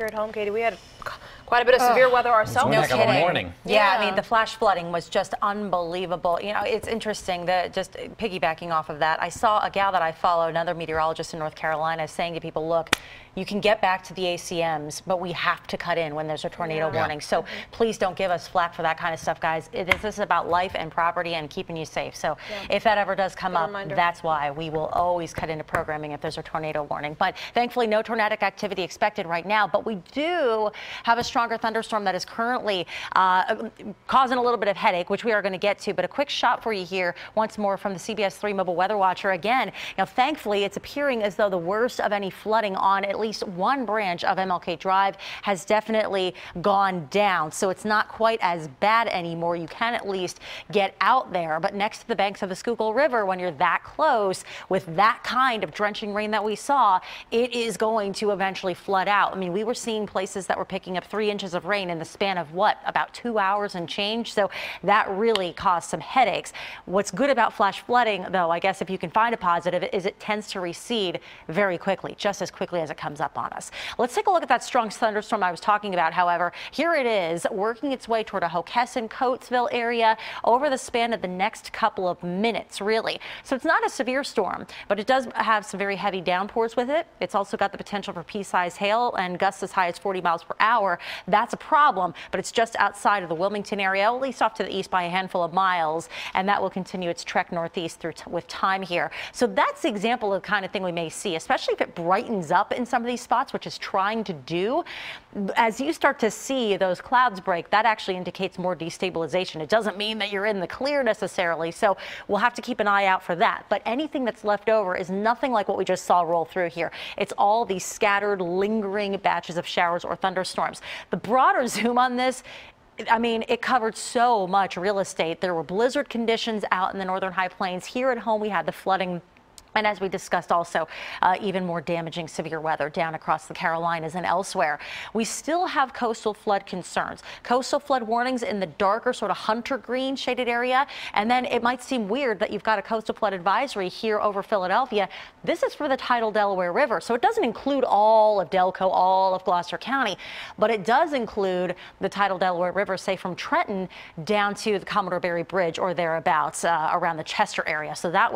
Here at home, Katie, we had quite a bit of severe weather ourselves. No kidding. Morning. Yeah, I mean, the flash flooding was just unbelievable. You know, it's interesting that just piggybacking off of that, I saw a gal that I follow, another meteorologist in North Carolina, saying to people, look, you can get back to the ACMs, but we have to cut in when there's a tornado warning. So please don't give us flack for that kind of stuff, guys. This is about life and property and keeping you safe. So if that ever does come up, that's why we will always cut into programming if there's a tornado warning. But thankfully, no tornadic activity expected right now. But we do have a stronger thunderstorm that is currently causing a little bit of headache, which we are going to get to. But a quick shot for you here once more from the CBS 3 Mobile Weather Watcher. Again, thankfully, it's appearing as though the worst of any flooding on at least one branch of MLK Drive has definitely gone down. So it's not quite as bad anymore. You can at least get out there. But next to the banks of the Schuylkill River, when you're that close with that kind of drenching rain that we saw, it is going to eventually flood out. I mean, we were seeing places that were picking up 3 inches of rain in the span of about 2 hours and change. So that really caused some headaches. What's good about flash flooding, though, I guess if you can find a positive, is it tends to recede very quickly, just as quickly as it comes up on us. Let's take a look at that strong thunderstorm I was talking about. However, here it is working its way toward a Hockessin, Coatesville area over the span of the next couple of minutes, really. So it's not a severe storm, but it does have some very heavy downpours with it. It's also got the potential for pea-sized hail and gusts as high as 40 miles per hour. That's a problem, but it's just outside of the Wilmington area, at least off to the east by a handful of miles, and that will continue its trek northeast through with time here. So that's the example of the kind of thing we may see, especially if it brightens up in some of these spots, which is trying to do. As you start to see those clouds break, that actually indicates more destabilization. It doesn't mean that you're in the clear necessarily, so we'll have to keep an eye out for that. But anything that's left over is nothing like what we just saw roll through here. It's all these scattered, lingering batches of showers or thunderstorms. The broader zoom on this, I mean, it covered so much real estate. There were blizzard conditions out in the northern high plains. Here at home, we had the flooding. And as we discussed also, even more damaging severe weather down across the Carolinas and elsewhere. We still have coastal flood concerns. Coastal flood warnings in the darker sort of hunter green shaded area. And then it might seem weird that you've got a coastal flood advisory here over Philadelphia. This is for the tidal Delaware River. So it doesn't include all of Delco, all of Gloucester County, but it does include the tidal Delaware River, say from Trenton down to the Commodore Barry Bridge or thereabouts around the Chester area. So that's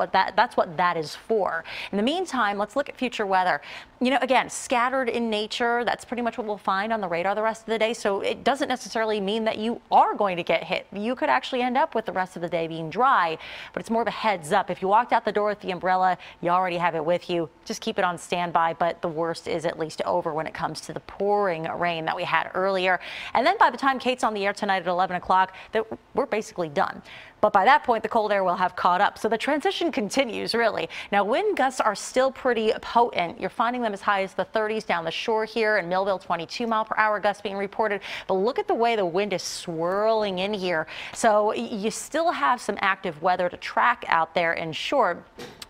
what that is for. In the meantime, let's look at future weather. You know, again, scattered in nature, that's pretty much what we'll find on the radar the rest of the day. So it doesn't necessarily mean that you are going to get hit. You could actually end up with the rest of the day being dry, but it's more of a heads up. If you walked out the door with the umbrella, you already have it with you. Just keep it on standby, but the worst is at least over when it comes to the pouring rain that we had earlier. And then by the time Kate's on the air tonight at 11 o'clock, we're basically done. But by that point, the cold air will have caught up. So the transition continues, really. Now, wind gusts are still pretty potent. You're finding them as high as the 30s down the shore here in Millville, 22-mile-per-hour gusts being reported. But look at the way the wind is swirling in here. So you still have some active weather to track out there in shore.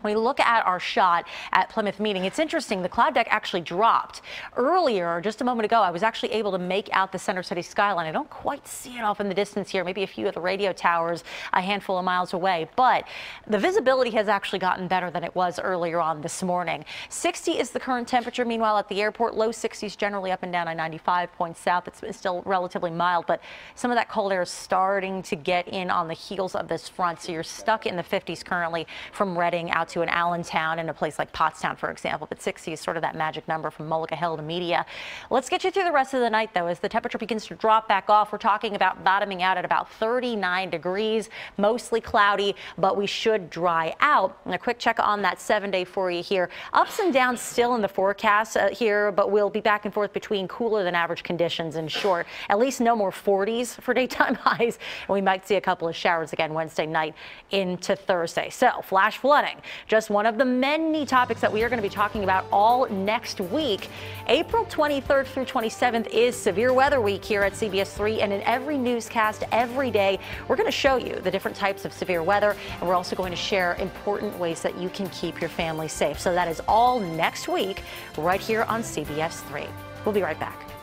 When we look at our shot at Plymouth Meeting, it's interesting. The cloud deck actually dropped. Earlier, just a moment ago, I was actually able to make out the Center City skyline. I don't quite see it off in the distance here, maybe a few of the radio towers a handful of miles away, but the visibility has actually gotten better than it was earlier on this morning. 60 is the current temperature. Meanwhile, at the airport, low 60s generally up and down I-95 points south. It's still relatively mild, but some of that cold air is starting to get in on the heels of this front. So you're stuck in the 50s currently from Reading out to an Allentown and a place like Pottstown, for example. But 60 is sort of that magic number from Mullica Hill to Media. Let's get you through the rest of the night, though, as the temperature begins to drop back off. We're talking about bottoming out at about 39 degrees. Mostly cloudy, but we should dry out. And a quick check on that 7-day for you here. Ups and downs still in the forecast here, but we'll be back and forth between cooler than average conditions in short. At least no more 40s for daytime highs. And we might see a couple of showers again Wednesday night into Thursday. So flash flooding, just one of the many topics that we are going to be talking about all next week. April 23rd through 27th is Severe Weather Week here at CBS 3, and in every newscast every day, we're going to show you the different types of severe weather, and we're also going to share important ways that you can keep your family safe. So that is all next week right here on CBS 3. We'll be right back.